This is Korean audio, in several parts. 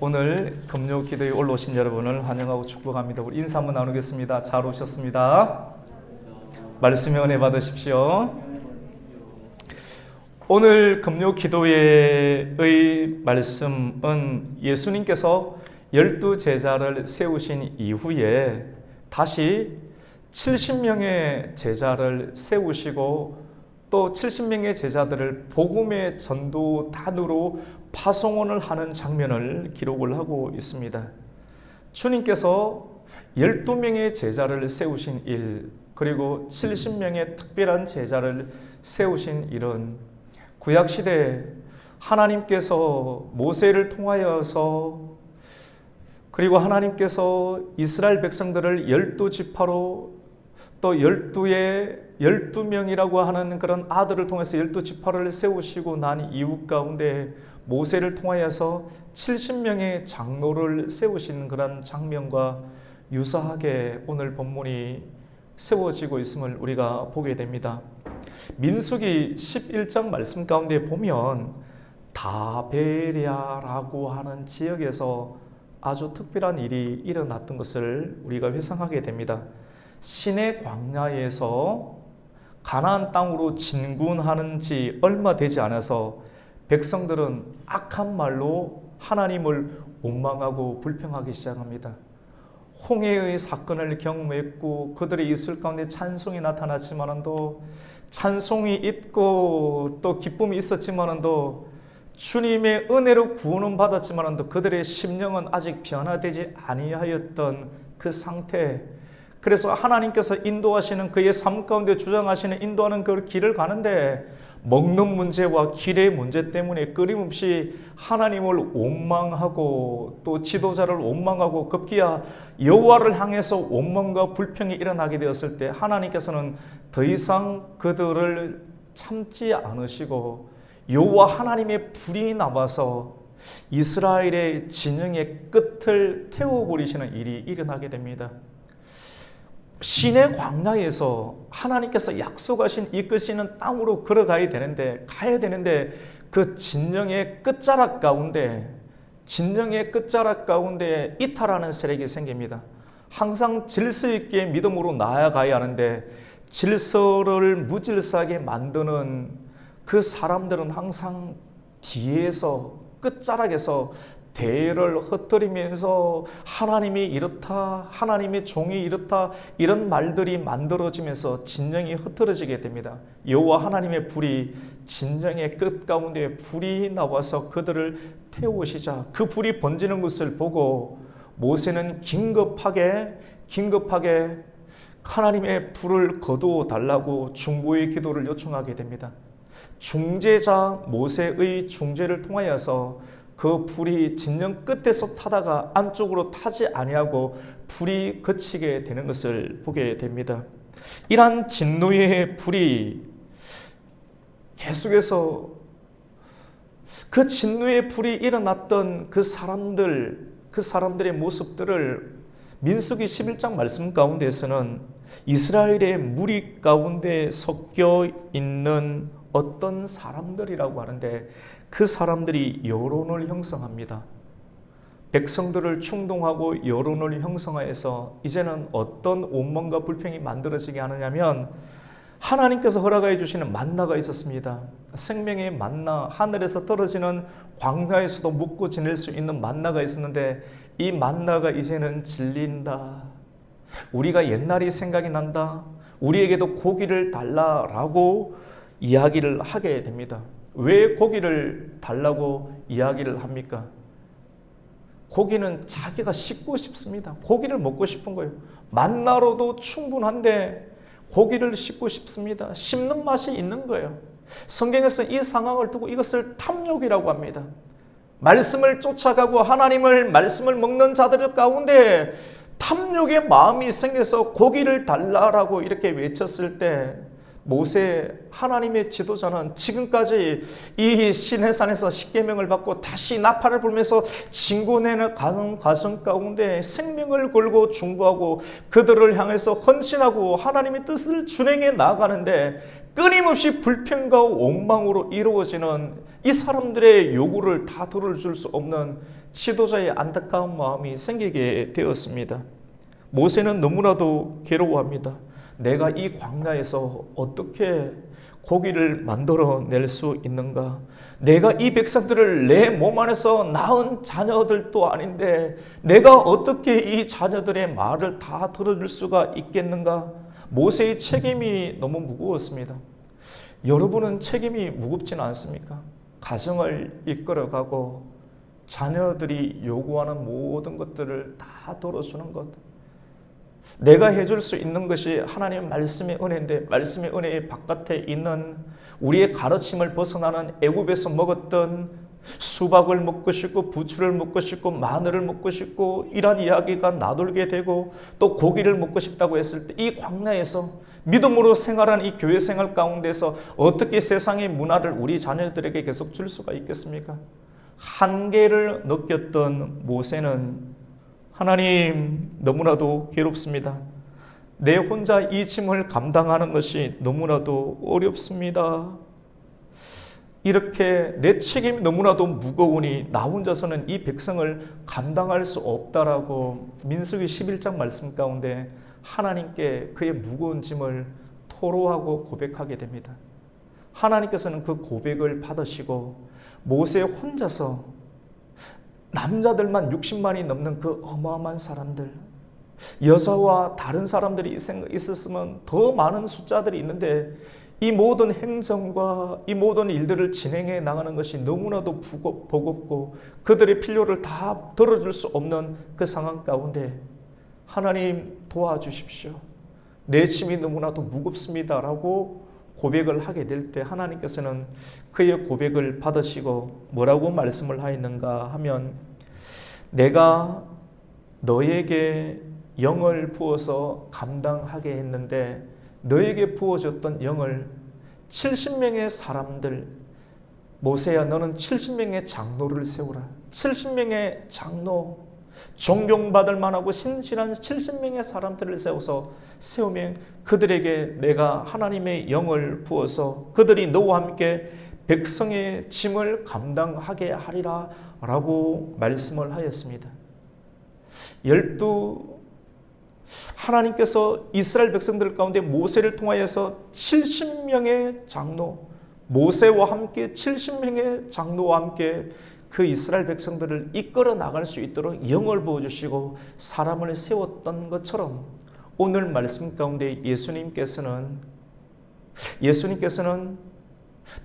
오늘 금요 기도에 올라오신 여러분을 환영하고 축복합니다. 우리 인사 한번 나누겠습니다. 잘 오셨습니다. 말씀의 은혜 받으십시오. 오늘 금요 기도회의 말씀은 예수님께서 12제자를 세우신 이후에 다시 70명의 제자를 세우시고 또 70명의 제자들을 복음의 전도단으로 파송을 하는 장면을 기록을 하고 있습니다. 주님께서 12명의 제자를 세우신 일, 그리고 70명의 특별한 제자를 세우신 일은 구약시대 하나님께서 모세를 통하여서, 그리고 하나님께서 이스라엘 백성들을 12지파로 또 12명이라고 하는 그런 아들을 통해서 12지파를 세우시고 난 이후 가운데 모세를 통하여서 70명의 장로를 세우신 그런 장면과 유사하게 오늘 본문이 세워지고 있음을 우리가 보게 됩니다. 민수기 11장 말씀 가운데 보면 다베랴라고 하는 지역에서 아주 특별한 일이 일어났던 것을 우리가 회상하게 됩니다. 시내 광야에서 가나안 땅으로 진군하는 지 얼마 되지 않아서 백성들은 악한 말로 하나님을 원망하고 불평하기 시작합니다. 홍해의 사건을 경험했고 그들의 입술 가운데 찬송이 나타났지만도, 찬송이 있고 또 기쁨이 있었지만도, 주님의 은혜로 구원은 받았지만도 그들의 심령은 아직 변화되지 아니하였던 그 상태. 그래서 하나님께서 인도하시는 그의 삶 가운데 주장하시는 인도하는 그 길을 가는데 먹는 문제와 길의 문제 때문에 끊임없이 하나님을 원망하고 또 지도자를 원망하고 급기야 여호와를 향해서 원망과 불평이 일어나게 되었을 때 하나님께서는 더 이상 그들을 참지 않으시고 여호와 하나님의 불이 나와서 이스라엘의 진영의 끝을 태워버리시는 일이 일어나게 됩니다. 시내 광야에서 하나님께서 약속하신 이끄시는 땅으로 가야 되는데 그 진영의 끝자락 가운데 이탈하는 세력이 생깁니다. 항상 질서 있게 믿음으로 나아가야 하는데 질서를 무질서하게 만드는 그 사람들은 항상 뒤에서 끝자락에서 대를 흩뜨리면서 하나님이 이렇다, 하나님의 종이 이렇다, 이런 말들이 만들어지면서 진영이 흩어지게 됩니다. 여호와 하나님의 불이 진영의 끝 가운데 불이 나와서 그들을 태우시자 그 불이 번지는 것을 보고 모세는 긴급하게 하나님의 불을 거두어 달라고 중보의 기도를 요청하게 됩니다. 중재자 모세의 중재를 통하여서 그 불이 진영 끝에서 타다가 안쪽으로 타지 아니하고 불이 그치게 되는 것을 보게 됩니다. 이러한 진노의 불이 계속해서 그 진노의 불이 일어났던 그 사람들의 모습들을 민수기 11장 말씀 가운데에서는 이스라엘의 무리 가운데 섞여 있는 어떤 사람들이라고 하는데 그 사람들이 여론을 형성합니다. 백성들을 충동하고 여론을 형성하여서 이제는 어떤 원망과 불평이 만들어지게 하느냐면 하나님께서 허락해 주시는 만나가 있었습니다. 생명의 만나, 하늘에서 떨어지는 광야에서도 먹고 지낼 수 있는 만나가 있었는데 이 만나가 이제는 질린다. 우리가 옛날이 생각이 난다. 우리에게도 고기를 달라라고 이야기를 하게 됩니다. 왜 고기를 달라고 이야기를 합니까? 고기는 자기가 씹고 싶습니다. 고기를 먹고 싶은 거예요. 만나로도 충분한데 고기를 씹고 싶습니다. 씹는 맛이 있는 거예요. 성경에서 이 상황을 두고 이것을 탐욕이라고 합니다. 말씀을 쫓아가고 말씀을 먹는 자들 가운데 탐욕의 마음이 생겨서 고기를 달라라고 이렇게 외쳤을 때 모세 하나님의 지도자는 지금까지 이 시내산에서 십계명을 받고 다시 나팔을 불면서 진군하는 과정 가운데 생명을 걸고 중보하고 그들을 향해서 헌신하고 하나님의 뜻을 준행해 나아가는데 끊임없이 불평과 원망으로 이루어지는 이 사람들의 요구를 다 들어줄 수 없는 지도자의 안타까운 마음이 생기게 되었습니다. 모세는 너무나도 괴로워합니다. 내가 이 광야에서 어떻게 고기를 만들어낼 수 있는가? 내가 이 백성들을 내 몸 안에서 낳은 자녀들도 아닌데 내가 어떻게 이 자녀들의 말을 다 들어줄 수가 있겠는가? 모세의 책임이 너무 무거웠습니다. 여러분은 책임이 무겁지는 않습니까? 가정을 이끌어가고 자녀들이 요구하는 모든 것들을 다 들어주는 것. 내가 해줄 수 있는 것이 하나님의 말씀의 은혜인데 말씀의 은혜의 바깥에 있는 우리의 가르침을 벗어나는 애굽에서 먹었던 수박을 먹고 싶고 부추를 먹고 싶고 마늘을 먹고 싶고 이런 이야기가 나돌게 되고 또 고기를 먹고 싶다고 했을 때 이 광야에서 믿음으로 생활한 이 교회 생활 가운데서 어떻게 세상의 문화를 우리 자녀들에게 계속 줄 수가 있겠습니까? 한계를 느꼈던 모세는 하나님 너무나도 괴롭습니다. 내 혼자 이 짐을 감당하는 것이 너무나도 어렵습니다. 이렇게 내 책임이 너무나도 무거우니 나 혼자서는 이 백성을 감당할 수 없다라고 민수기 11장 말씀 가운데 하나님께 그의 무거운 짐을 토로하고 고백하게 됩니다. 하나님께서는 그 고백을 받으시고 모세 혼자서 남자들만 60만이 넘는 그 어마어마한 사람들, 여자와 다른 사람들이 있었으면 더 많은 숫자들이 있는데 이 모든 행정과 이 모든 일들을 진행해 나가는 것이 너무나도 버겁고 그들의 필요를 다 들어줄 수 없는 그 상황 가운데 하나님 도와주십시오. 내 짐이 너무나도 무겁습니다 라고 고백을 하게 될 때 하나님께서는 그의 고백을 받으시고 뭐라고 말씀을 하였는가 하면 내가 너에게 영을 부어서 감당하게 했는데 너에게 부어줬던 영을 70명의 사람들, 모세야 너는 70명의 장로를 세우라. 70명의 장로, 존경받을 만하고 신실한 70명의 사람들을 세우면 그들에게 내가 하나님의 영을 부어서 그들이 너와 함께 백성의 짐을 감당하게 하리라 라고 말씀을 하였습니다. 하나님께서 이스라엘 백성들 가운데 모세를 통하여서 70명의 장로, 모세와 함께 70명의 장로와 함께 그 이스라엘 백성들을 이끌어 나갈 수 있도록 영을 부어주시고 사람을 세웠던 것처럼 오늘 말씀 가운데 예수님께서는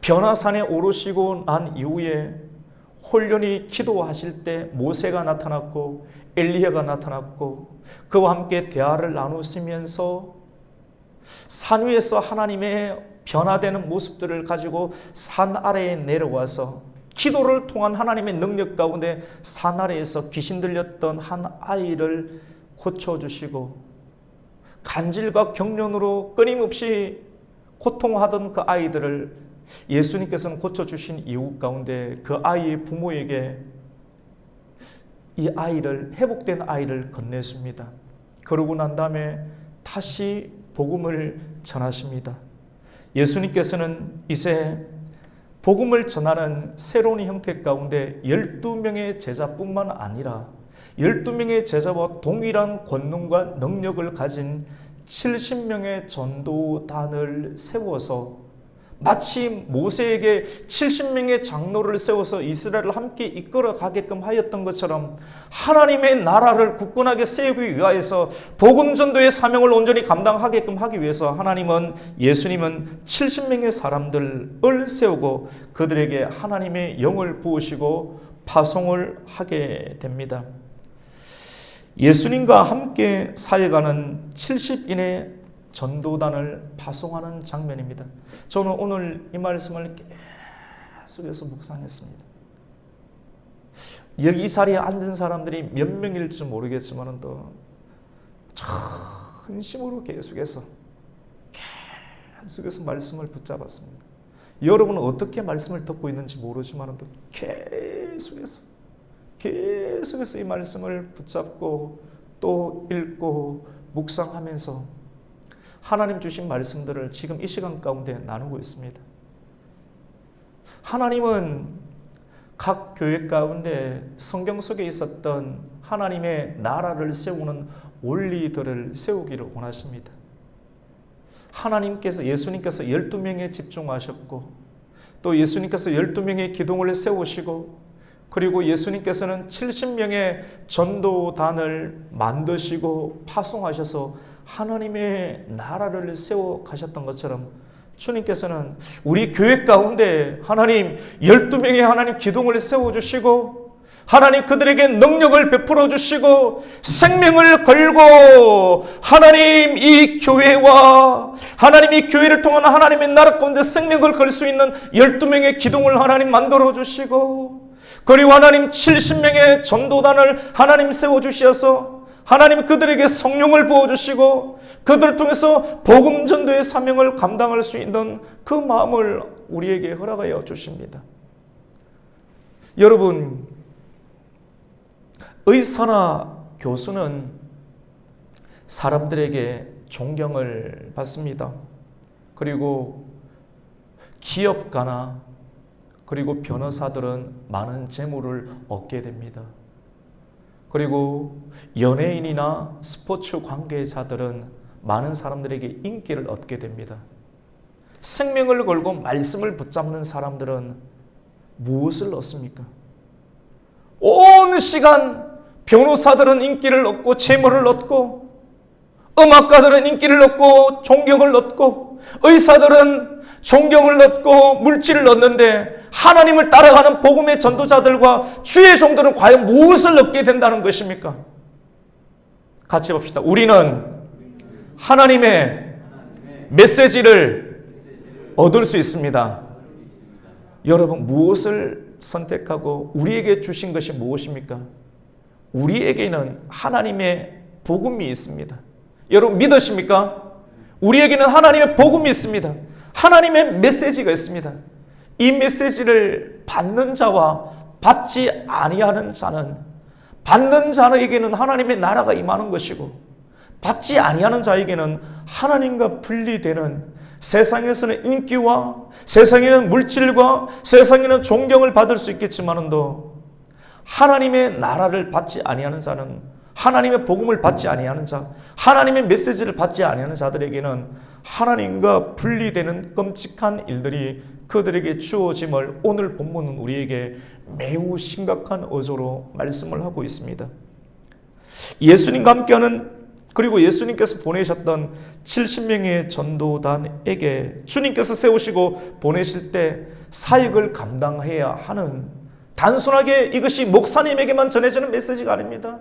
변화산에 오르시고 난 이후에 홀연히 기도하실 때 모세가 나타났고 엘리야가 나타났고 그와 함께 대화를 나누시면서 산 위에서 하나님의 변화되는 모습들을 가지고 산 아래에 내려와서 기도를 통한 하나님의 능력 가운데 산 아래에서 귀신 들렸던 한 아이를 고쳐주시고 간질과 경련으로 끊임없이 고통하던 그 아이들을 예수님께서는 고쳐주신 이후 가운데 그 아이의 부모에게 이 아이를 회복된 아이를 건네줍니다. 그러고 난 다음에 다시 복음을 전하십니다. 예수님께서는 이제 복음을 전하는 새로운 형태 가운데 12명의 제자뿐만 아니라 12명의 제자와 동일한 권능과 능력을 가진 70명의 전도단을 세워서 마치 모세에게 70명의 장로를 세워서 이스라엘을 함께 이끌어 가게끔 하였던 것처럼 하나님의 나라를 굳건하게 세우기 위하여서 복음 전도의 사명을 온전히 감당하게끔 하기 위해서 예수님은 70명의 사람들을 세우고 그들에게 하나님의 영을 부으시고 파송을 하게 됩니다. 예수님과 함께 사역하는 70인의 전도단을 파송하는 장면입니다. 저는 오늘 이 말씀을 계속해서 묵상했습니다. 여기 이 자리에 앉은 사람들이 몇 명일지 모르겠지만 또 전심으로 계속해서 말씀을 붙잡았습니다. 여러분은 어떻게 말씀을 듣고 있는지 모르지만 또 계속해서 이 말씀을 붙잡고 또 읽고 묵상하면서 하나님 주신 말씀들을 지금 이 시간 가운데 나누고 있습니다. 하나님은 각 교회 가운데 성경 속에 있었던 하나님의 나라를 세우는 원리들을 세우기를 원하십니다. 하나님께서, 예수님께서 12명에 집중하셨고, 또 예수님께서 12명의 기둥을 세우시고, 그리고 예수님께서는 70명의 전도단을 만드시고 파송하셔서 하나님의 나라를 세워 가셨던 것처럼, 주님께서는 우리 교회 가운데 하나님 12명의 하나님 기둥을 세워주시고, 하나님 그들에게 능력을 베풀어 주시고 생명을 걸고 하나님 이 교회와 하나님 이 교회를 통한 하나님의 나라 가운데 생명을 걸 수 있는 12명의 기둥을 하나님 만들어 주시고, 그리고 하나님 70명의 전도단을 하나님 세워주셔서 하나님 그들에게 성령을 부어주시고 그들을 통해서 복음 전도의 사명을 감당할 수 있는 그 마음을 우리에게 허락하여 주십니다. 여러분, 의사나 교수는 사람들에게 존경을 받습니다. 그리고 기업가나 그리고 변호사들은 많은 재물을 얻게 됩니다. 그리고 연예인이나 스포츠 관계자들은 많은 사람들에게 인기를 얻게 됩니다. 생명을 걸고 말씀을 붙잡는 사람들은 무엇을 얻습니까? 온 시간 변호사들은 인기를 얻고 재물을 얻고, 음악가들은 인기를 얻고 존경을 얻고, 의사들은 존경을 얻고 물질을 얻는데 하나님을 따라가는 복음의 전도자들과 주의 종들은 과연 무엇을 얻게 된다는 것입니까? 같이 봅시다. 우리는 하나님의 메시지를 얻을 수 있습니다. 여러분, 무엇을 선택하고 우리에게 주신 것이 무엇입니까? 우리에게는 하나님의 복음이 있습니다. 여러분 믿으십니까? 우리에게는 하나님의 복음이 있습니다. 하나님의 메시지가 있습니다. 이 메시지를 받는 자와 받지 아니하는 자는, 받는 자에게는 하나님의 나라가 임하는 것이고 받지 아니하는 자에게는 하나님과 분리되는, 세상에서는 인기와 세상에는 물질과 세상에는 존경을 받을 수 있겠지만도 하나님의 나라를 받지 아니하는 자는, 하나님의 복음을 받지 아니하는 자, 하나님의 메시지를 받지 아니하는 자들에게는 하나님과 분리되는 끔찍한 일들이 그들에게 주어짐을 오늘 본문은 우리에게 매우 심각한 어조로 말씀을 하고 있습니다. 예수님과 함께하는, 그리고 예수님께서 보내셨던 70명의 전도단에게 주님께서 세우시고 보내실 때 사역을 감당해야 하는, 단순하게 이것이 목사님에게만 전해지는 메시지가 아닙니다.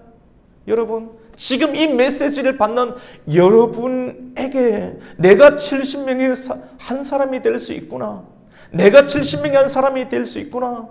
여러분, 지금 이 메시지를 받는 여러분에게 내가 70명의 한 사람이 될 수 있구나, 내가 70명의 한 사람이 될 수 있구나,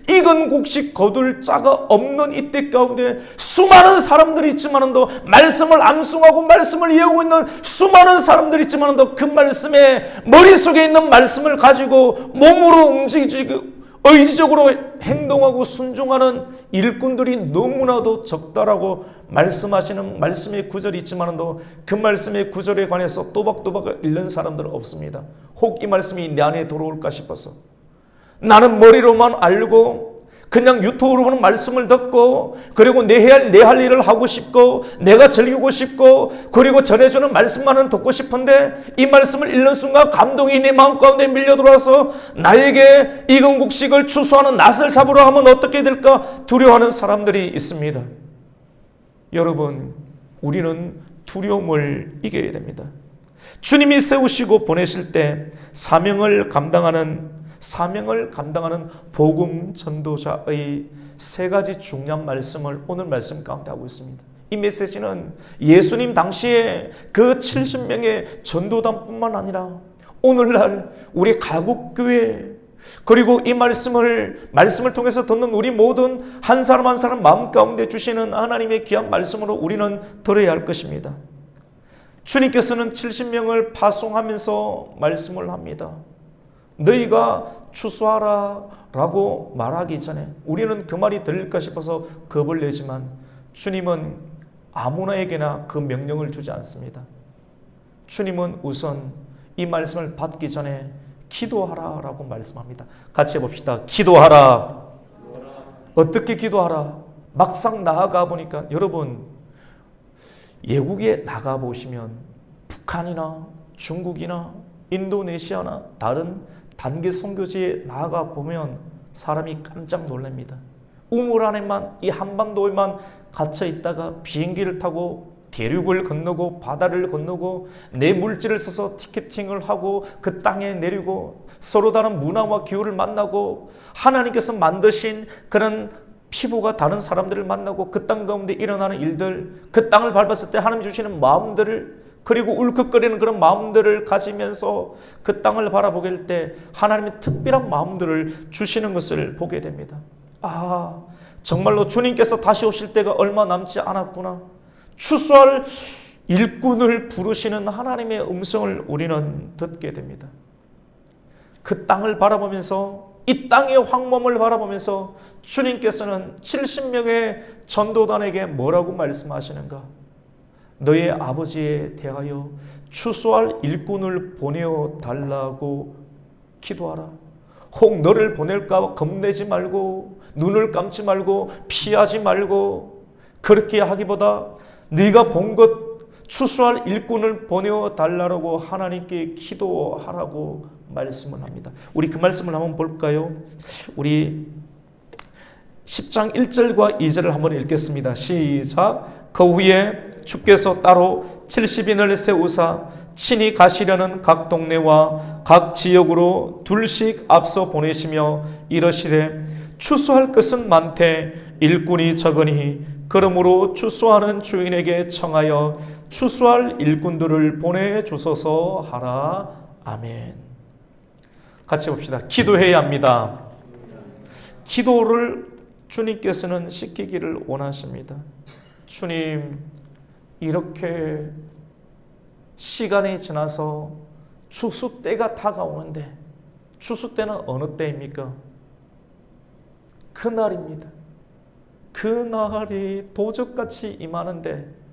익은 곡식 거둘 자가 없는 이때 가운데 수많은 사람들이 있지만도, 말씀을 암송하고 말씀을 이해하고 있는 수많은 사람들이 있지만도 그 말씀에, 머릿속에 있는 말씀을 가지고 몸으로 움직이고 의지적으로 행동하고 순종하는 일꾼들이 너무나도 적다라고 말씀하시는 말씀의 구절이 있지만도 그 말씀의 구절에 관해서 또박또박 읽는 사람들은 없습니다. 혹 이 말씀이 내 안에 들어올까 싶어서 나는 머리로만 알고 그냥 유튜브로만 말씀을 듣고, 그리고 내 할 일을 하고 싶고 내가 즐기고 싶고 그리고 전해주는 말씀만은 듣고 싶은데 이 말씀을 읽는 순간 감동이 내 마음 가운데 밀려들어와서 나에게 익은 곡식을 추수하는 낫을 잡으러 하면 어떻게 될까 두려워하는 사람들이 있습니다. 여러분, 우리는 두려움을 이겨야 됩니다. 주님이 세우시고 보내실 때 사명을 감당하는 복음 전도자의 세 가지 중요한 말씀을 오늘 말씀 가운데 하고 있습니다. 이 메시지는 예수님 당시에 그 70명의 전도단뿐만 아니라 오늘날 우리 가국교회, 그리고 이 말씀을 통해서 듣는 우리 모든 한 사람 한 사람 마음 가운데 주시는 하나님의 귀한 말씀으로 우리는 들어야 할 것입니다. 주님께서는 70명을 파송하면서 말씀을 합니다. 너희가 추수하라 라고 말하기 전에 우리는 그 말이 들릴까 싶어서 겁을 내지만 주님은 아무나에게나 그 명령을 주지 않습니다. 주님은 우선 이 말씀을 받기 전에 기도하라 라고 말씀합니다. 같이 해봅시다. 기도하라. 어떻게 기도하라? 막상 나아가 보니까 여러분 외국에 나가 보시면 북한이나 중국이나 인도네시아나 다른 단기 선교지에 나아가 보면 사람이 깜짝 놀랍니다. 우물 안에만 이 한반도에만 갇혀 있다가 비행기를 타고 대륙을 건너고 바다를 건너고 내 물질을 써서 티켓팅을 하고 그 땅에 내리고 서로 다른 문화와 기후를 만나고 하나님께서 만드신 그런 피부가 다른 사람들을 만나고 그 땅 가운데 일어나는 일들, 그 땅을 밟았을 때 하나님 주시는 마음들을, 그리고 울컥거리는 그런 마음들을 가지면서 그 땅을 바라보게 될 때 하나님의 특별한 마음들을 주시는 것을 보게 됩니다. 아, 정말로 주님께서 다시 오실 때가 얼마 남지 않았구나. 추수할 일꾼을 부르시는 하나님의 음성을 우리는 듣게 됩니다. 그 땅을 바라보면서, 이 땅의 황몸을 바라보면서 주님께서는 70명의 전도단에게 뭐라고 말씀하시는가? 너의 아버지에 대하여 추수할 일꾼을 보내어 달라고 기도하라. 혹 너를 보낼까 겁내지 말고 눈을 감지 말고 피하지 말고, 그렇게 하기보다 네가 본 것 추수할 일꾼을 보내어 달라고 하나님께 기도하라고 말씀을 합니다. 우리 그 말씀을 한번 볼까요? 우리 10장 1절과 2절을 한번 읽겠습니다. 시작. 그 후에 주께서 따로 70인을 세우사 친히 가시려는 각 동네와 각 지역으로 둘씩 앞서 보내시며 이러시되 추수할 것은 많되 일꾼이 적으니 그러므로 추수하는 주인에게 청하여 추수할 일꾼들을 보내주소서 하라. 아멘. 같이 봅시다. 기도해야 합니다. 기도를 주님께서는 시키기를 원하십니다. 주님, 이렇게 시간이 지나서 추수 때가 다가오는데, 추수 때는 어느 때입니까? 그날입니다. 그날이 도적같이 임하는데,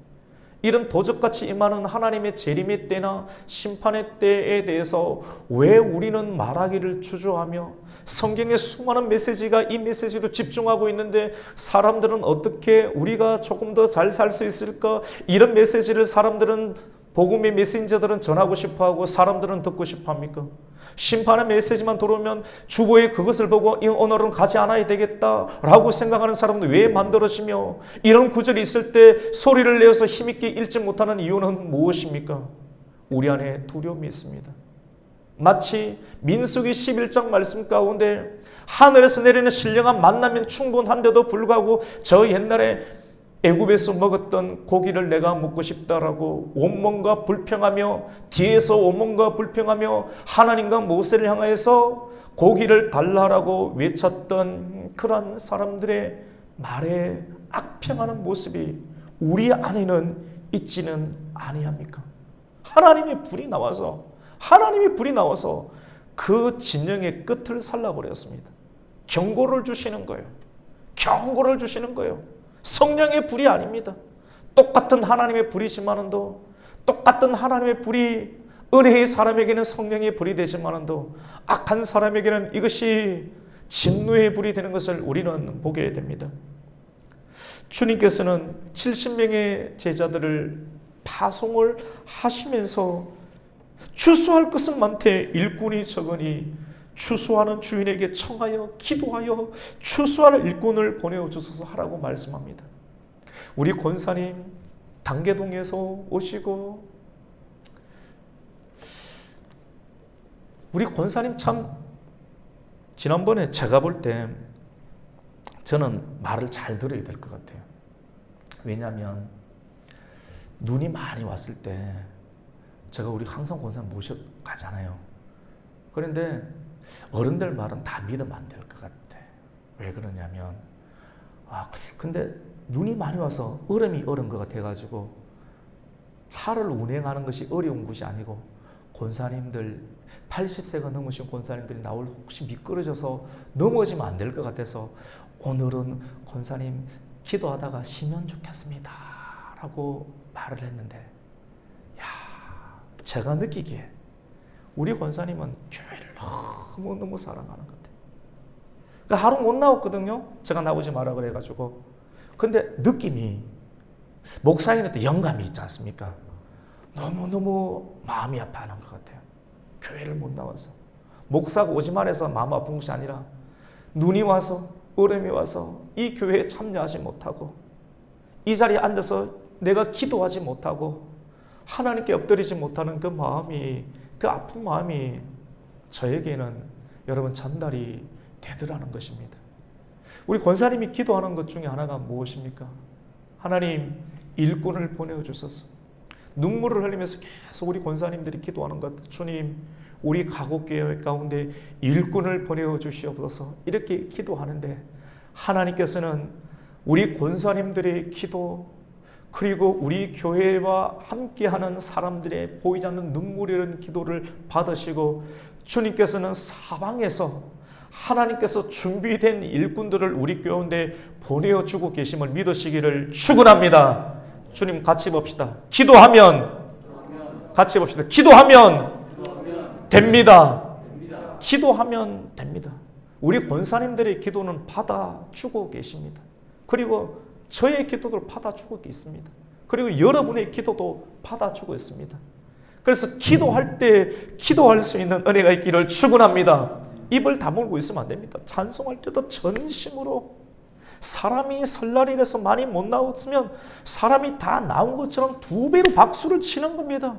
이런 도적같이 임하는 하나님의 재림의 때나 심판의 때에 대해서 왜 우리는 말하기를 주저하며 성경의 수많은 메시지가 이 메시지로 집중하고 있는데 사람들은 어떻게 우리가 조금 더 잘 살 수 있을까? 이런 메시지를 사람들은, 복음의 메신저들은 전하고 싶어하고 사람들은 듣고 싶어합니까? 심판의 메시지만 들어오면 주보에 그것을 보고 이 오늘은 가지 않아야 되겠다라고 생각하는 사람도 왜 만들어지며, 이런 구절이 있을 때 소리를 내어서 힘있게 읽지 못하는 이유는 무엇입니까? 우리 안에 두려움이 있습니다. 마치 민수기 11장 말씀 가운데 하늘에서 내리는 신령한 만나면 충분한데도 불구하고 저 옛날에 애굽에서 먹었던 고기를 내가 먹고 싶다라고 온몸과 불평하며, 뒤에서 온몸과 불평하며 하나님과 모세를 향하여서 고기를 달라라고 외쳤던 그런 사람들의 말에 악평하는 모습이 우리 안에는 있지는 아니합니까? 하나님의 불이 나와서 그 진영의 끝을 살라버렸습니다. 경고를 주시는 거예요. 성령의 불이 아닙니다. 똑같은 하나님의 불이지만도, 똑같은 하나님의 불이 은혜의 사람에게는 성령의 불이 되지만도 악한 사람에게는 이것이 진노의 불이 되는 것을 우리는 보게 됩니다. 주님께서는 70명의 제자들을 파송을 하시면서 추수할 것은 많되 일꾼이 적으니 추수하는 주인에게 청하여 기도하여 추수할 일꾼을 보내주소서 하라고 말씀합니다. 우리 권사님 단계동에서 오시고, 우리 권사님 참 지난번에 제가 볼 때 저는 말을 잘 들어야 될 것 같아요. 왜냐하면 눈이 많이 왔을 때 제가 우리 항상 권사님 모셔 가잖아요. 그런데 어른들 말은 다 믿으면 안 될 것 같아. 왜 그러냐면, 근데 눈이 많이 와서 얼음이 얼은 것 같아가지고 차를 운행하는 것이 어려운 것이 아니고, 권사님들 80세가 넘으신 권사님들이 나올 혹시 미끄러져서 넘어지면 안 될 것 같아서 오늘은 권사님 기도하다가 쉬면 좋겠습니다 라고 말을 했는데, 제가 느끼기에 우리 권사님은 교회를 너무너무 사랑하는 것 같아요. 그 하루 못 나왔거든요. 제가 나오지 마라 그래가지고. 근데 느낌이 목사님한테 영감이 있지 않습니까? 너무너무 마음이 아파하는 것 같아요. 교회를 못 나와서. 목사가 오지 말아서 마음 아픈 것이 아니라 눈이 와서 얼음이 와서 이 교회에 참여하지 못하고 이 자리에 앉아서 내가 기도하지 못하고 하나님께 엎드리지 못하는 그 마음이, 그 아픈 마음이 저에게는 여러분 전달이 되더라는 것입니다. 우리 권사님이 기도하는 것 중에 하나가 무엇입니까? 하나님 일꾼을 보내주소서. 눈물을 흘리면서 계속 우리 권사님들이 기도하는 것, 주님 우리 가곡교회 가운데 일꾼을 보내주시옵소서 이렇게 기도하는데 하나님께서는 우리 권사님들의 기도 그리고 우리 교회와 함께하는 사람들의 보이지 않는 눈물이 흐르는 기도를 받으시고 주님께서는 사방에서 하나님께서 준비된 일꾼들을 우리 교회에 보내어주고 계심을 믿으시기를 축원합니다. 주님 같이 봅시다. 기도하면 같이 봅시다. 기도하면 됩니다. 기도하면 됩니다. 우리 권사님들의 기도는 받아주고 계십니다. 그리고 저의 기도도 받아주고 있습니다. 그리고 여러분의 기도도 받아주고 있습니다. 그래서 기도할 때 기도할 수 있는 은혜가 있기를 축원합니다. 입을 다물고 있으면 안 됩니다. 찬송할 때도 전심으로. 사람이 설날이라서 많이 못 나왔으면 사람이 다 나온 것처럼 2배로 박수를 치는 겁니다.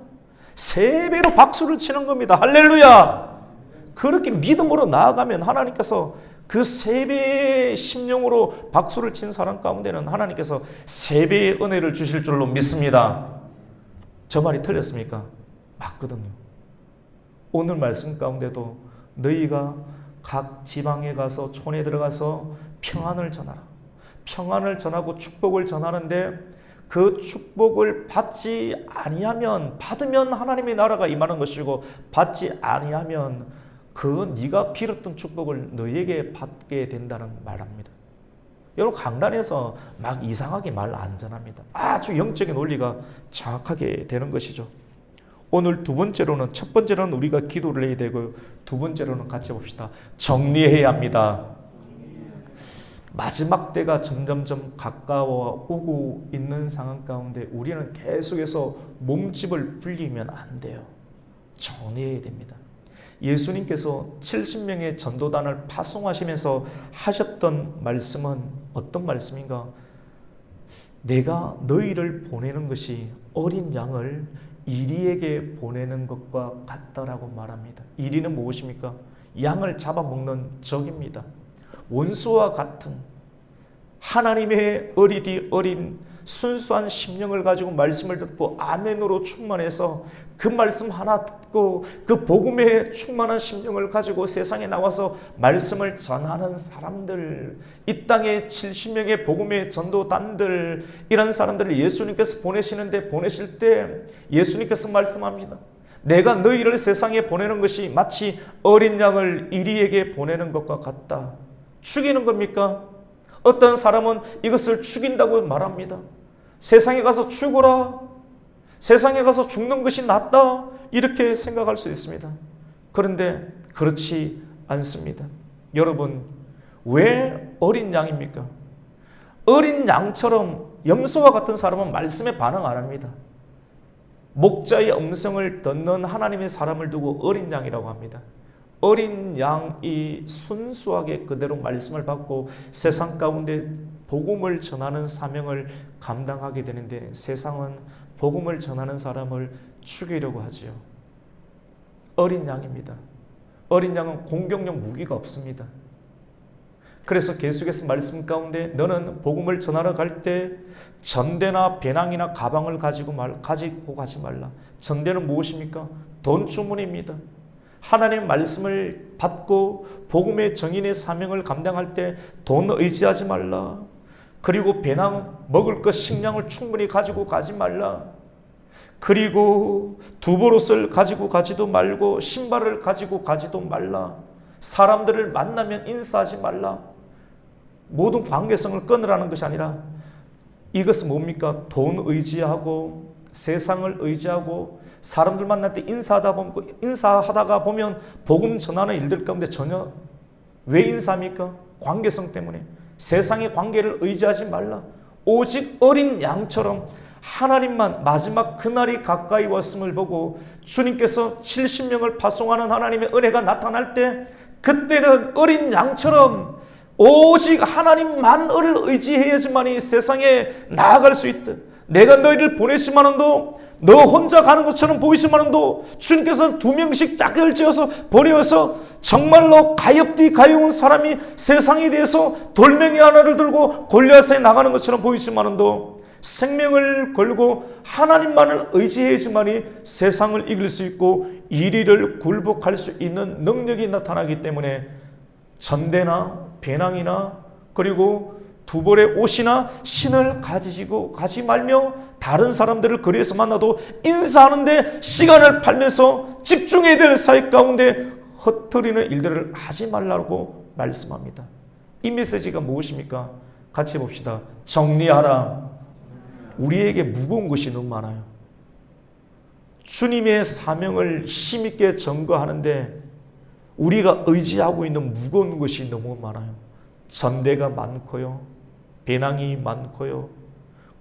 3배로 박수를 치는 겁니다. 할렐루야. 그렇게 믿음으로 나아가면 하나님께서 그 3배의 심령으로 박수를 친 사람 가운데는 하나님께서 3배의 은혜를 주실 줄로 믿습니다. 저 말이 틀렸습니까? 맞거든요. 오늘 말씀 가운데도 너희가 각 지방에 가서 촌에 들어가서 평안을 전하라. 평안을 전하고 축복을 전하는데 그 축복을 받지 아니하면, 받으면 하나님의 나라가 임하는 것이고 받지 아니하면 그 네가 빌었던 축복을 너에게 받게 된다는 말합니다. 여러분 강단에서 막 이상하게 말 안 전합니다. 아주 영적인 원리가 정확하게 되는 것이죠. 오늘 두 번째로는, 첫 번째로는 우리가 기도를 해야 되고 두 번째로는 같이 봅시다. 정리해야 합니다. 마지막 때가 점점점 가까워 오고 있는 상황 가운데 우리는 계속해서 몸집을 불리면 안 돼요. 정리해야 됩니다. 예수님께서 70명의 전도단을 파송하시면서 하셨던 말씀은 어떤 말씀인가? 내가 너희를 보내는 것이 어린 양을 이리에게 보내는 것과 같다라고 말합니다. 이리는 무엇입니까? 양을 잡아먹는 적입니다. 원수와 같은 하나님의 어린 순수한 심령을 가지고 말씀을 듣고 아멘으로 충만해서 그 말씀 하나 듣고 그 복음에 충만한 심령을 가지고 세상에 나와서 말씀을 전하는 사람들, 이 땅에 70명의 복음의 전도단들, 이런 사람들을 예수님께서 보내시는데, 보내실 때 예수님께서 말씀합니다. 내가 너희를 세상에 보내는 것이 마치 어린 양을 이리에게 보내는 것과 같다. 죽이는 겁니까? 어떤 사람은 이것을 죽인다고 말합니다. 세상에 가서 죽어라. 세상에 가서 죽는 것이 낫다. 이렇게 생각할 수 있습니다. 그런데 그렇지 않습니다. 여러분, 왜 어린 양입니까? 어린 양처럼 염소와 같은 사람은 말씀에 반응 안 합니다. 목자의 음성을 듣는 하나님의 사람을 두고 어린 양이라고 합니다. 어린 양이 순수하게 그대로 말씀을 받고 세상 가운데 복음을 전하는 사명을 감당하게 되는데 세상은 복음을 전하는 사람을 죽이려고 하지요. 어린 양입니다. 어린 양은 공격력 무기가 없습니다. 그래서 계속해서 말씀 가운데 너는 복음을 전하러 갈 때 전대나 배낭이나 가방을 가지고 가지 말라. 전대는 무엇입니까? 돈 주머니입니다. 하나님의 말씀을 받고 복음의 정인의 사명을 감당할 때 돈 의지하지 말라. 그리고 배낭 먹을 것 식량을 충분히 가지고 가지 말라. 그리고 두보롯을 가지고 가지도 말고 신발을 가지고 가지도 말라. 사람들을 만나면 인사하지 말라. 모든 관계성을 끊으라는 것이 아니라 이것은 뭡니까? 돈 의지하고 세상을 의지하고 사람들 만날 때 인사하다가 보면 복음 전하는 일들 가운데 전혀 왜 인사합니까? 관계성 때문에 세상의 관계를 의지하지 말라. 오직 어린 양처럼 하나님만, 마지막 그날이 가까이 왔음을 보고 주님께서 70명을 파송하는 하나님의 은혜가 나타날 때, 그때는 어린 양처럼 오직 하나님만을 의지해야지만이 세상에 나아갈 수 있다. 내가 너희를 보내시마는도 너 혼자 가는 것처럼 보이지만도 주님께서는 2명씩 짝을 지어서 보내어서 정말로 가엾디 가여운 사람이 세상에 대해서 돌멩이 하나를 들고 골리앗에 나가는 것처럼 보이지만도 생명을 걸고 하나님만을 의지해야지만이 세상을 이길 수 있고 이리를 굴복할 수 있는 능력이 나타나기 때문에 전대나 배낭이나 그리고 두 벌의 옷이나 신을 가지고 가지 말며 다른 사람들을 거리에서 만나도 인사하는데 시간을 팔면서 집중해야 될 사역 가운데 헛터리는 일들을 하지 말라고 말씀합니다. 이 메시지가 무엇입니까? 같이 봅시다. 정리하라. 우리에게 무거운 것이 너무 많아요. 주님의 사명을 힘있게 전거하는데 우리가 의지하고 있는 무거운 것이 너무 많아요. 전대가 많고요. 배낭이 많고요.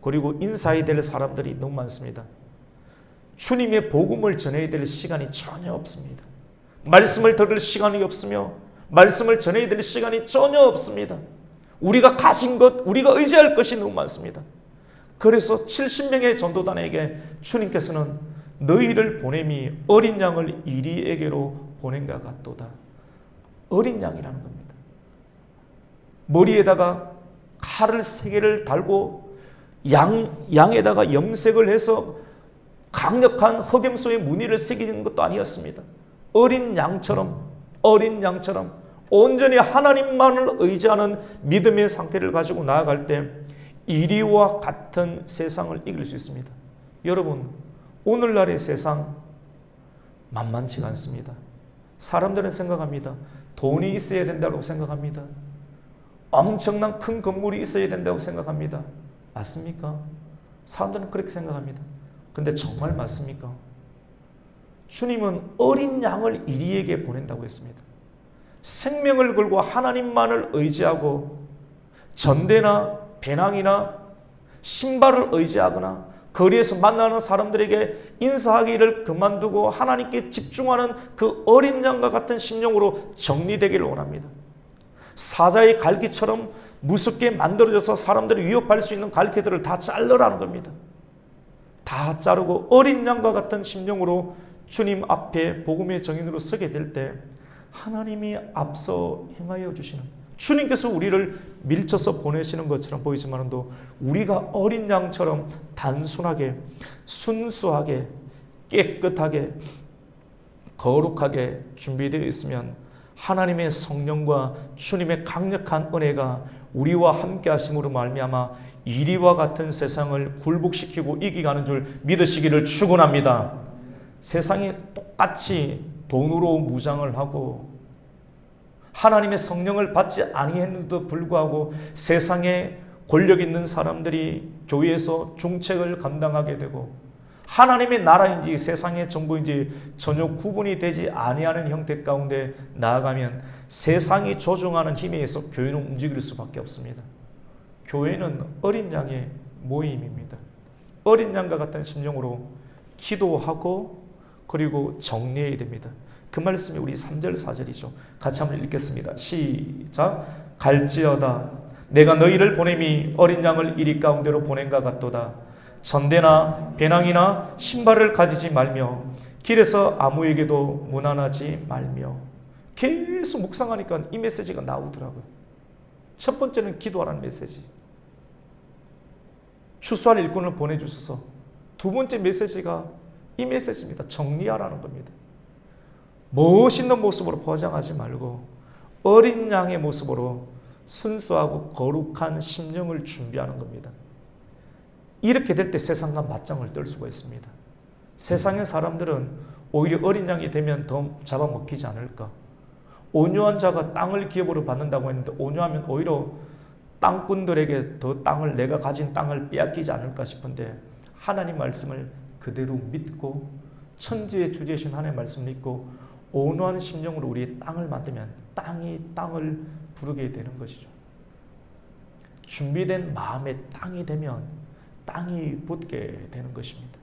그리고 인사해야 될 사람들이 너무 많습니다. 주님의 복음을 전해야 될 시간이 전혀 없습니다. 말씀을 들을 시간이 없으며 말씀을 전해야 될 시간이 전혀 없습니다. 우리가 가진 것, 우리가 의지할 것이 너무 많습니다. 그래서 70명의 전도단에게 주님께서는 너희를 보냄이 어린 양을 이리에게로 보낸 것 같도다. 어린 양이라는 겁니다. 머리에다가 칼을 3개를 달고 양에다가 염색을 해서 강력한 흑염소의 무늬를 새기는 것도 아니었습니다. 어린 양처럼 온전히 하나님만을 의지하는 믿음의 상태를 가지고 나아갈 때 이리와 같은 세상을 이길 수 있습니다. 여러분, 오늘날의 세상 만만치가 않습니다. 사람들은 생각합니다. 돈이 있어야 된다고 생각합니다. 엄청난 큰 건물이 있어야 된다고 생각합니다. 맞습니까? 사람들은 그렇게 생각합니다. 근데 정말 맞습니까? 주님은 어린 양을 이리에게 보낸다고 했습니다. 생명을 걸고 하나님만을 의지하고 전대나 배낭이나 신발을 의지하거나 거리에서 만나는 사람들에게 인사하기를 그만두고 하나님께 집중하는 그 어린 양과 같은 심령으로 정리되기를 원합니다. 사자의 갈기처럼 무섭게 만들어져서 사람들을 위협할 수 있는 갈기들을 다 자르라는 겁니다. 다 자르고 어린 양과 같은 심령으로 주님 앞에 복음의 정인으로 서게 될 때 하나님이 앞서 행하여 주시는, 주님께서 우리를 밀쳐서 보내시는 것처럼 보이지만도 우리가 어린 양처럼 단순하게 순수하게 깨끗하게 거룩하게 준비되어 있으면 하나님의 성령과 주님의 강력한 은혜가 우리와 함께 하심으로 말미암아 이리와 같은 세상을 굴복시키고 이기가는 줄 믿으시기를 축원합니다. 세상이 똑같이 돈으로 무장을 하고 하나님의 성령을 받지 아니했는데도 불구하고 세상에 권력 있는 사람들이 교회에서 중책을 감당하게 되고 하나님의 나라인지 세상의 정부인지 전혀 구분이 되지 아니하는 형태 가운데 나아가면 세상이 조종하는 힘에 의해서 교회는 움직일 수밖에 없습니다. 교회는 어린 양의 모임입니다. 어린 양과 같은 심령으로 기도하고 그리고 정리해야 됩니다. 그 말씀이 우리 3절 4절이죠. 같이 한번 읽겠습니다. 시작. 갈지어다 내가 너희를 보냄이 어린 양을 이리 가운데로 보낸가 같도다. 전대나 배낭이나 신발을 가지지 말며 길에서 아무에게도 무난하지 말며. 계속 묵상하니까 이 메시지가 나오더라고요. 첫 번째는 기도하라는 메시지. 추수할 일꾼을 보내주소서. 두 번째 메시지가 이 메시지입니다. 정리하라는 겁니다. 멋있는 모습으로 포장하지 말고 어린 양의 모습으로 순수하고 거룩한 심령을 준비하는 겁니다. 이렇게 될 때 세상과 맞짱을 떨 수가 있습니다. 세상의 사람들은 오히려 어린 양이 되면 더 잡아먹히지 않을까. 온유한 자가 땅을 기업으로 받는다고 했는데 온유하면 오히려 땅꾼들에게 더 땅을 내가 가진 땅을 빼앗기지 않을까 싶은데 하나님 말씀을 그대로 믿고 천지의 주제이신 하나님의 말씀을 믿고 온유한 심령으로 우리의 땅을 만들면 땅이 땅을 부르게 되는 것이죠. 준비된 마음의 땅이 되면 땅이 붙게 되는 것입니다.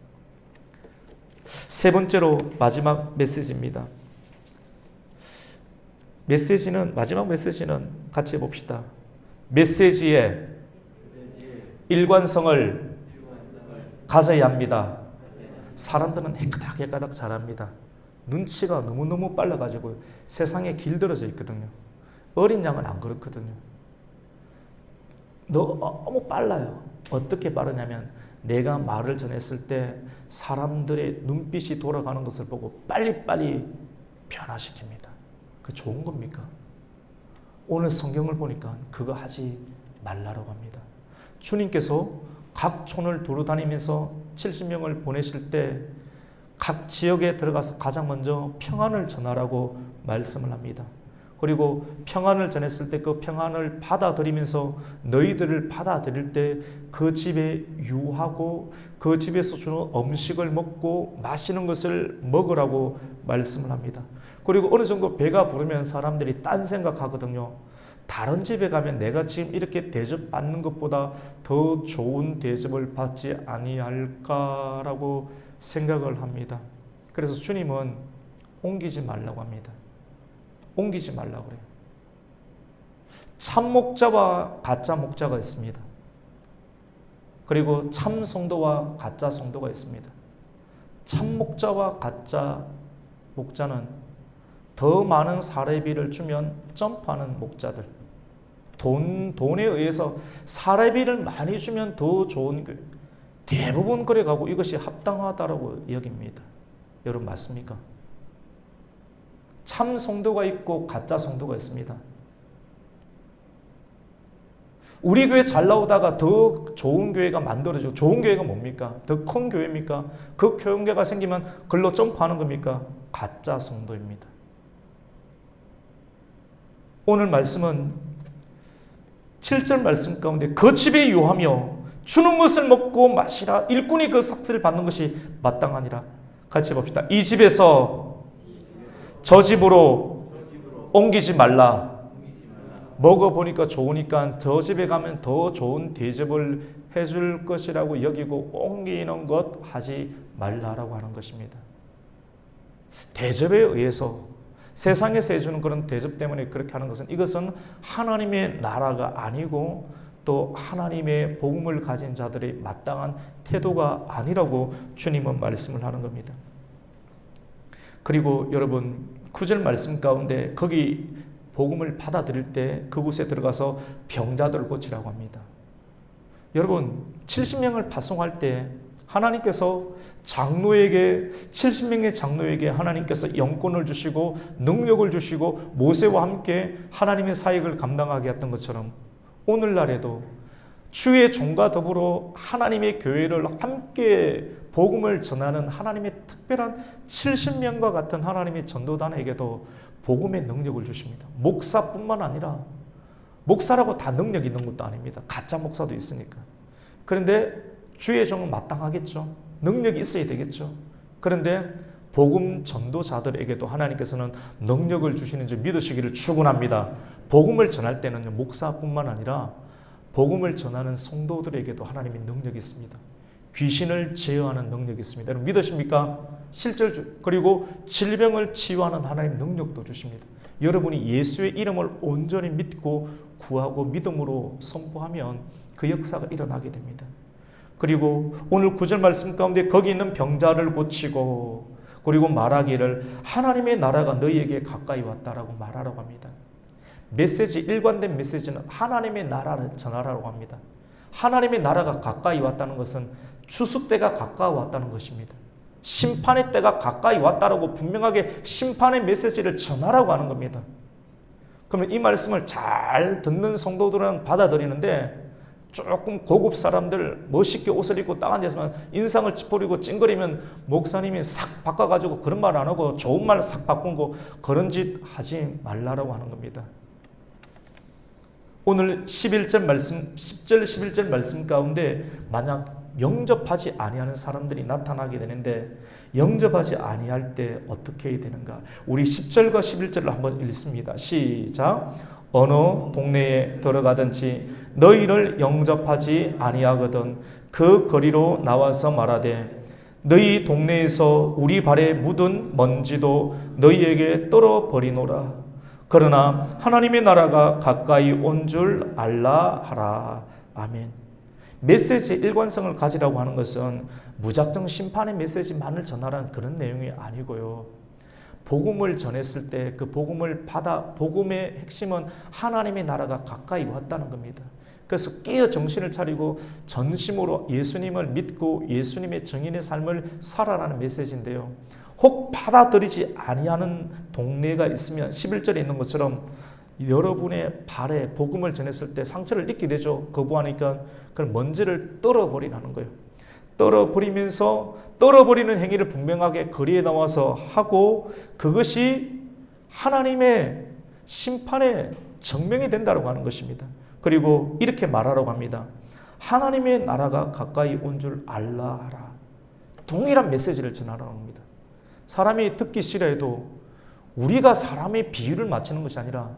세 번째로 마지막 메시지입니다. 마지막 메시지는 같이 해봅시다. 메시지의 일관성을 가져야 합니다. 사람들은 해까닥 잘합니다. 눈치가 너무너무 빨라가지고 세상에 길들어져 있거든요. 어린 양은 안 그렇거든요. 너무 빨라요. 어떻게 빠르냐면 내가 말을 전했을 때 사람들의 눈빛이 돌아가는 것을 보고 빨리빨리 변화시킵니다. 그 좋은 겁니까? 오늘 성경을 보니까 그거 하지 말라고 합니다. 주님께서 각 촌을 두루 다니면서 70명을 보내실 때 각 지역에 들어가서 가장 먼저 평안을 전하라고 말씀을 합니다. 그리고 평안을 전했을 때 그 평안을 받아들이면서 너희들을 받아들일 때 그 집에 유하고 그 집에서 주는 음식을 먹고 마시는 것을 먹으라고 말씀을 합니다. 그리고 어느 정도 배가 부르면 사람들이 딴 생각하거든요. 다른 집에 가면 내가 지금 이렇게 대접받는 것보다 더 좋은 대접을 받지 아니할까라고 생각을 합니다. 그래서 주님은 옮기지 말라고 합니다. 옮기지 말라고 그래요. 참 목자와 가짜 목자가 있습니다. 그리고 참 성도와 가짜 성도가 있습니다. 참 목자와 가짜 목자는 더 많은 사례비를 주면 점프하는 목자들, 돈에 의해서 사례비를 많이 주면 더 좋은 거 대부분 그래가고 이것이 합당하다라고 여깁니다. 여러분 맞습니까? 참 성도가 있고 가짜 성도가 있습니다. 우리 교회 잘 나오다가 더 좋은 교회가 만들어지고, 좋은 교회가 뭡니까? 더 큰 교회입니까? 그 교회가 생기면 글로 점프하는 겁니까? 가짜 성도입니다. 오늘 말씀은 7절 말씀 가운데 그 집에 유하며 주는 것을 먹고 마시라. 일꾼이 그 삭슬을 받는 것이 마땅하니라. 같이 봅시다. 이 집에서 저 집으로 옮기지 말라. 먹어보니까 좋으니까 저 집에 가면 더 좋은 대접을 해줄 것이라고 여기고 옮기는 것 하지 말라라고 하는 것입니다. 대접에 의해서 세상에서 해주는 그런 대접 때문에 그렇게 하는 것은 이것은 하나님의 나라가 아니고 또 하나님의 복음을 가진 자들의 마땅한 태도가 아니라고 주님은 말씀을 하는 겁니다. 그리고 여러분 9절 말씀 가운데 거기 복음을 받아들일 때 그곳에 들어가서 병자들을 고치라고 합니다. 여러분 70명을 파송할 때 하나님께서 장로에게 70명의 장로에게 하나님께서 영권을 주시고 능력을 주시고 모세와 함께 하나님의 사역을 감당하게 했던 것처럼 오늘날에도 주의 종과 더불어 하나님의 교회를 함께 복음을 전하는 하나님의 특별한 70명과 같은 하나님의 전도단에게도 복음의 능력을 주십니다. 목사뿐만 아니라 목사라고 다 능력 있는 것도 아닙니다. 가짜 목사도 있으니까. 그런데 주의 종은 마땅하겠죠. 능력이 있어야 되겠죠. 그런데 복음 전도자들에게도 하나님께서는 능력을 주시는 줄 믿으시기를 축원합니다. 복음을 전할 때는 목사뿐만 아니라 복음을 전하는 성도들에게도 하나님의 능력이 있습니다. 귀신을 제어하는 능력이 있습니다. 여러분 믿으십니까? 실절 그리고 질병을 치유하는 하나님 능력도 주십니다. 여러분이 예수의 이름을 온전히 믿고 구하고 믿음으로 선포하면 그 역사가 일어나게 됩니다. 그리고 오늘 9절 말씀 가운데 거기 있는 병자를 고치고 그리고 말하기를 하나님의 나라가 너희에게 가까이 왔다라고 말하라고 합니다. 메시지, 일관된 메시지는 하나님의 나라를 전하라고 합니다. 하나님의 나라가 가까이 왔다는 것은 추수 때가 가까워왔다는 것입니다. 심판의 때가 가까이 왔다라고 분명하게 심판의 메시지를 전하라고 하는 겁니다. 그러면 이 말씀을 잘 듣는 성도들은 받아들이는데 조금 고급 사람들 멋있게 옷을 입고 딱 앉아서 인상을 찌푸리고 찡그리면 목사님이 싹 바꿔가지고 그런 말 안 하고 좋은 말 싹 바꾸고 그런 짓 하지 말라라고 하는 겁니다. 오늘 10절 11절 말씀 가운데 만약 영접하지 아니하는 사람들이 나타나게 되는데, 영접하지 아니할 때 어떻게 해야 되는가? 우리 10절과 11절을 한번 읽습니다. 시작. 어느 동네에 들어가든지 너희를 영접하지 아니하거든 그 거리로 나와서 말하되 너희 동네에서 우리 발에 묻은 먼지도 너희에게 떨어버리노라. 그러나 하나님의 나라가 가까이 온 줄 알라 하라. 아멘. 메시지의 일관성을 가지라고 하는 것은 무작정 심판의 메시지만을 전하라는 그런 내용이 아니고요. 복음을 전했을 때 그 복음을 받아, 복음의 핵심은 하나님의 나라가 가까이 왔다는 겁니다. 그래서 깨어 정신을 차리고 전심으로 예수님을 믿고 예수님의 증인의 삶을 살아라는 메시지인데요. 혹 받아들이지 아니하는 동네가 있으면 11절에 있는 것처럼 여러분의 발에 복음을 전했을 때 상처를 입게 되죠. 거부하니까 그 먼지를 떨어버리라는 거예요. 떨어버리는 행위를 분명하게 거리에 나와서 하고 그것이 하나님의 심판의 증명이 된다고 하는 것입니다. 그리고 이렇게 말하라고 합니다. 하나님의 나라가 가까이 온 줄 알라 하라. 동일한 메시지를 전하라고 합니다. 사람이 듣기 싫어해도 우리가 사람의 비유를 맞추는 것이 아니라,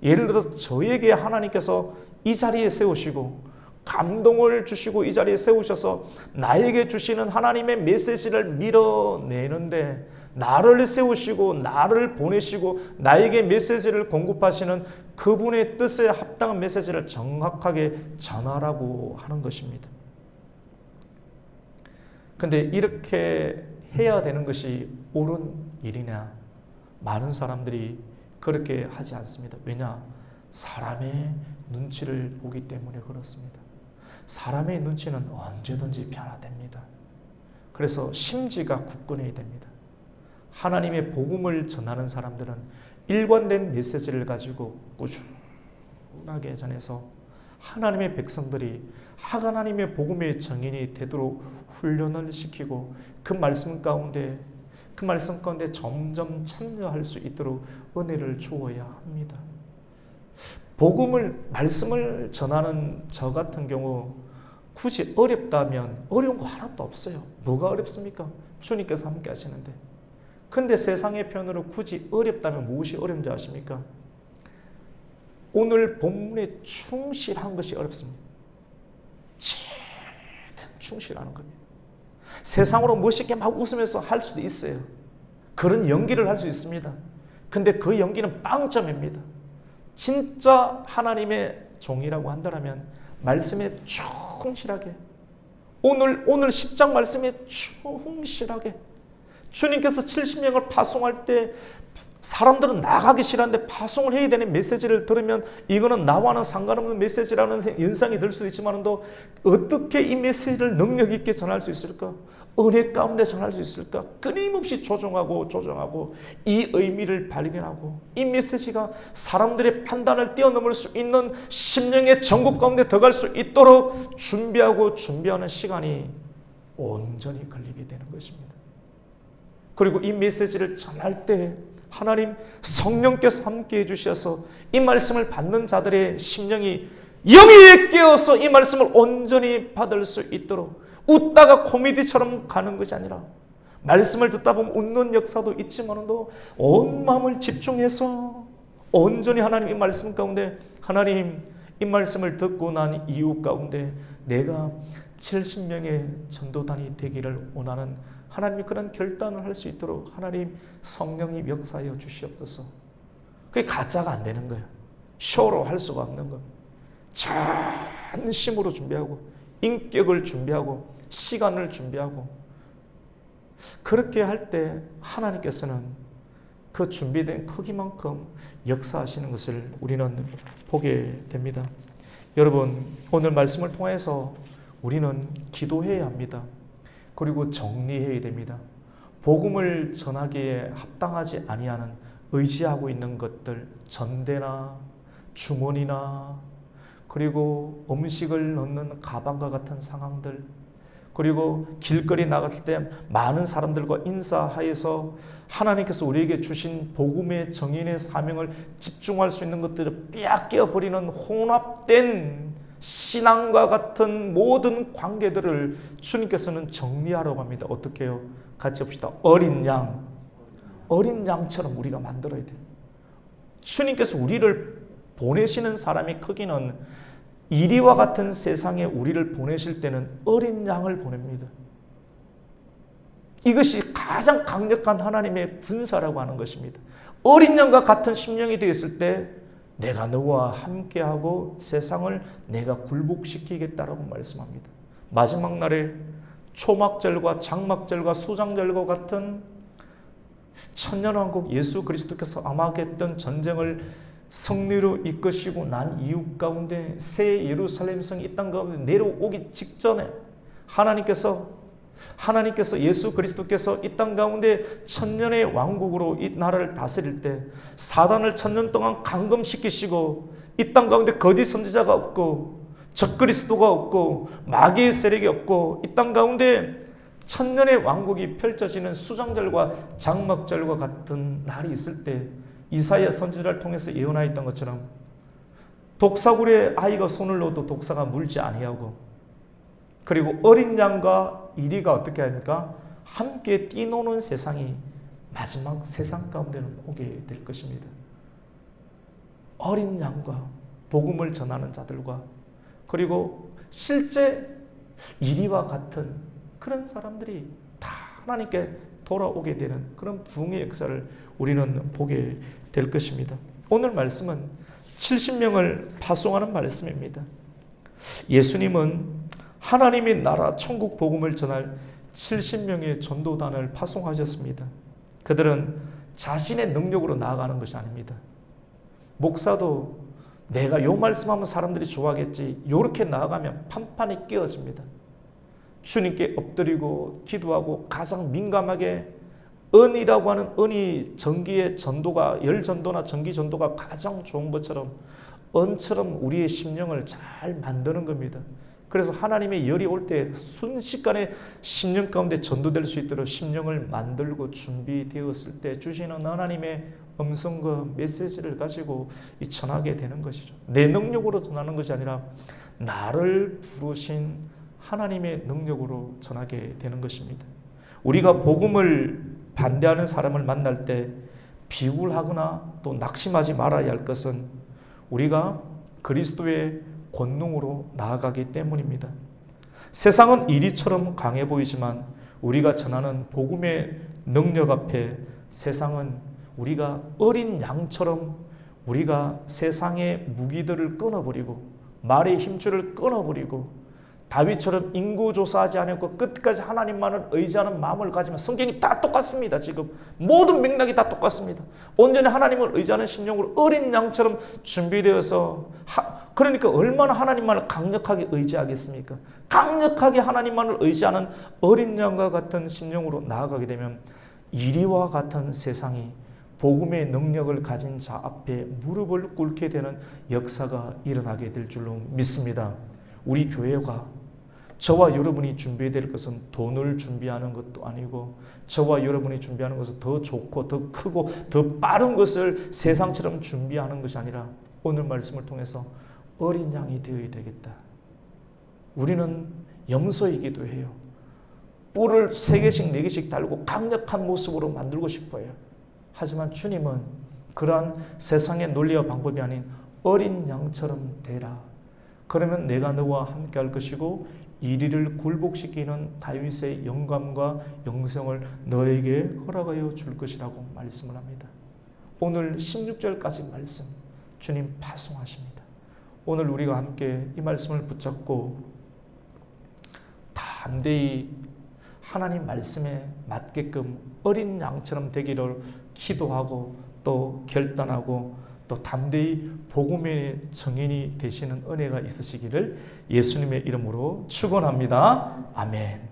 예를 들어서 저에게 하나님께서 이 자리에 세우시고 감동을 주시고 이 자리에 세우셔서 나에게 주시는 하나님의 메시지를 밀어내는데, 나를 세우시고 나를 보내시고 나에게 메시지를 공급하시는 그분의 뜻에 합당한 메시지를 정확하게 전하라고 하는 것입니다. 근데 이렇게 해야 되는 것이 옳은 일이냐? 많은 사람들이 그렇게 하지 않습니다. 왜냐? 사람의 눈치를 보기 때문에 그렇습니다. 사람의 눈치는 언제든지 변화됩니다. 그래서 심지가 굳건해야 됩니다. 하나님의 복음을 전하는 사람들은 일관된 메시지를 가지고 꾸준하게 전해서 하나님의 백성들이 하나님의 복음의 증인이 되도록 훈련을 시키고 그 말씀 가운데 점점 참여할 수 있도록 은혜를 주어야 합니다. 말씀을 전하는 저 같은 경우 굳이 어렵다면 어려운 거 하나도 없어요. 뭐가 어렵습니까? 주님께서 함께 하시는데. 근데 세상의 편으로 굳이 어렵다면 무엇이 어려운지 아십니까? 오늘 본문에 충실한 것이 어렵습니다. 최대한 충실하는 겁니다. 세상으로 멋있게 막 웃으면서 할 수도 있어요. 그런 연기를 할 수 있습니다. 근데 그 연기는 빵점입니다. 진짜 하나님의 종이라고 한다면 말씀에 충실하게, 오늘 10장 말씀에 충실하게, 주님께서 70명을 파송할 때 사람들은 나가기 싫어하는데 파송을 해야 되는 메시지를 들으면 이거는 나와는 상관없는 메시지라는 연상이 들 수도 있지만도 어떻게 이 메시지를 능력 있게 전할 수 있을까? 은혜 가운데 전할 수 있을까? 끊임없이 조정하고 이 의미를 발견하고 이 메시지가 사람들의 판단을 뛰어넘을 수 있는 심령의 전국 가운데 들어갈 수 있도록 준비하는 시간이 온전히 걸리게 되는 것입니다. 그리고 이 메시지를 전할 때 하나님 성령께서 함께 해주셔서 이 말씀을 받는 자들의 심령이 영이 깨어서 이 말씀을 온전히 받을 수 있도록, 웃다가 코미디처럼 가는 것이 아니라 말씀을 듣다 보면 웃는 역사도 있지만도 온 마음을 집중해서 온전히 하나님 이 말씀 가운데, 하나님 이 말씀을 듣고 난 이후 가운데 내가 70명의 전도단이 되기를 원하는 하나님이 그런 결단을 할 수 있도록 하나님 성령님 역사하여 주시옵소서. 그게 가짜가 안 되는 거예요. 쇼로 할 수가 없는 거예요. 전심으로 준비하고 인격을 준비하고 시간을 준비하고, 그렇게 할 때 하나님께서는 그 준비된 크기만큼 역사하시는 것을 우리는 보게 됩니다. 여러분, 오늘 말씀을 통해서 우리는 기도해야 합니다. 그리고 정리해야 됩니다. 복음을 전하기에 합당하지 아니하는 의지하고 있는 것들, 전대나 주머니나 그리고 음식을 넣는 가방과 같은 상황들, 그리고 길거리 나갈 때 많은 사람들과 인사하여서 하나님께서 우리에게 주신 복음의 정인의 사명을 집중할 수 있는 것들을 빼앗겨 버리는 혼합된 신앙과 같은 모든 관계들을 주님께서는 정리하라고 합니다. 어떻게 해요? 같이 봅시다. 어린 양처럼 우리가 만들어야 돼요. 주님께서 우리를 보내시는 사람의 크기는 이리와 같은 세상에 우리를 보내실 때는 어린 양을 보냅니다. 이것이 가장 강력한 하나님의 군사라고 하는 것입니다. 어린 양과 같은 심령이 되었을 때 내가 너와 함께하고 세상을 내가 굴복시키겠다라고 말씀합니다. 마지막 날에 초막절과 장막절과 수장절과 같은 천년왕국 예수 그리스도께서 아마겟돈 전쟁을 승리로 이끄시고 난 이후 가운데 새 예루살렘 성이 이 땅 가운데 내려오기 직전에 하나님께서 예수 그리스도께서 이 땅 가운데 천년의 왕국으로 이 나라를 다스릴 때 사단을 천년 동안 감금시키시고 이 땅 가운데 거짓 선지자가 없고 적그리스도가 없고 마귀의 세력이 없고 이 땅 가운데 천년의 왕국이 펼쳐지는 수장절과 장막절과 같은 날이 있을 때 이사야 선지자를 통해서 예언하였던 것처럼 독사굴에 아이가 손을 넣어도 독사가 물지 아니하고 그리고 어린 양과 이리가 어떻게 합니까? 함께 뛰노는 세상이 마지막 세상 가운데는 오게 될 것입니다. 어린 양과 복음을 전하는 자들과 그리고 실제 이리와 같은 그런 사람들이 다 하나님께 돌아오게 되는 그런 부흥의 역사를 우리는 보게 될 것입니다. 오늘 말씀은 70명을 파송하는 말씀입니다. 예수님은 하나님의 나라 천국 복음을 전할 70명의 전도단을 파송하셨습니다. 그들은 자신의 능력으로 나아가는 것이 아닙니다. 목사도 내가 요 말씀하면 사람들이 좋아하겠지 이렇게 나아가면 판판이 끼어집니다. 주님께 엎드리고 기도하고 가장 민감하게 은이라고 하는 은이 전기의 전도가 열전도나 전기 전도가 가장 좋은 것처럼 은처럼 우리의 심령을 잘 만드는 겁니다. 그래서 하나님의 열이 올 때 순식간에 심령 가운데 전도될 수 있도록 심령을 만들고 준비되었을 때 주시는 하나님의 음성과 메시지를 가지고 전하게 되는 것이죠. 내 능력으로 전하는 것이 아니라 나를 부르신 하나님의 능력으로 전하게 되는 것입니다. 우리가 복음을 반대하는 사람을 만날 때 비굴하거나 또 낙심하지 말아야 할 것은 우리가 그리스도의 권능으로 나아가기 때문입니다. 세상은 이리처럼 강해 보이지만 우리가 전하는 복음의 능력 앞에 세상은 우리가 어린 양처럼 우리가 세상의 무기들을 끊어버리고 말의 힘줄을 끊어버리고 다윗처럼 인구조사하지 않고 끝까지 하나님만을 의지하는 마음을 가지면 성경이 다 똑같습니다. 지금 모든 맥락이 다 똑같습니다. 온전히 하나님을 의지하는 심령으로 어린 양처럼 준비되어서 그러니까 얼마나 하나님만을 강력하게 의지하겠습니까? 강력하게 하나님만을 의지하는 어린 양과 같은 심령으로 나아가게 되면 이리와 같은 세상이 복음의 능력을 가진 자 앞에 무릎을 꿇게 되는 역사가 일어나게 될 줄로 믿습니다. 우리 교회가 저와 여러분이 준비해야 될 것은 돈을 준비하는 것도 아니고 저와 여러분이 준비하는 것은 더 좋고 더 크고 더 빠른 것을 세상처럼 준비하는 것이 아니라 오늘 말씀을 통해서 어린 양이 되어야 되겠다. 우리는 염소이기도 해요. 뿔을 3개씩 4개씩 달고 강력한 모습으로 만들고 싶어요. 하지만 주님은 그러한 세상의 논리와 방법이 아닌 어린 양처럼 되라. 그러면 내가 너와 함께 할 것이고 이리를 굴복시키는 다윗의 영감과 영성을 너에게 허락하여 줄 것이라고 말씀을 합니다. 오늘 16절까지 말씀 주님 파송하십니다. 오늘 우리가 함께 이 말씀을 붙잡고 담대히 하나님 말씀에 맞게끔 어린 양처럼 되기를 기도하고 또 결단하고 또 담대히 복음의 증인이 되시는 은혜가 있으시기를 예수님의 이름으로 축원합니다. 아멘.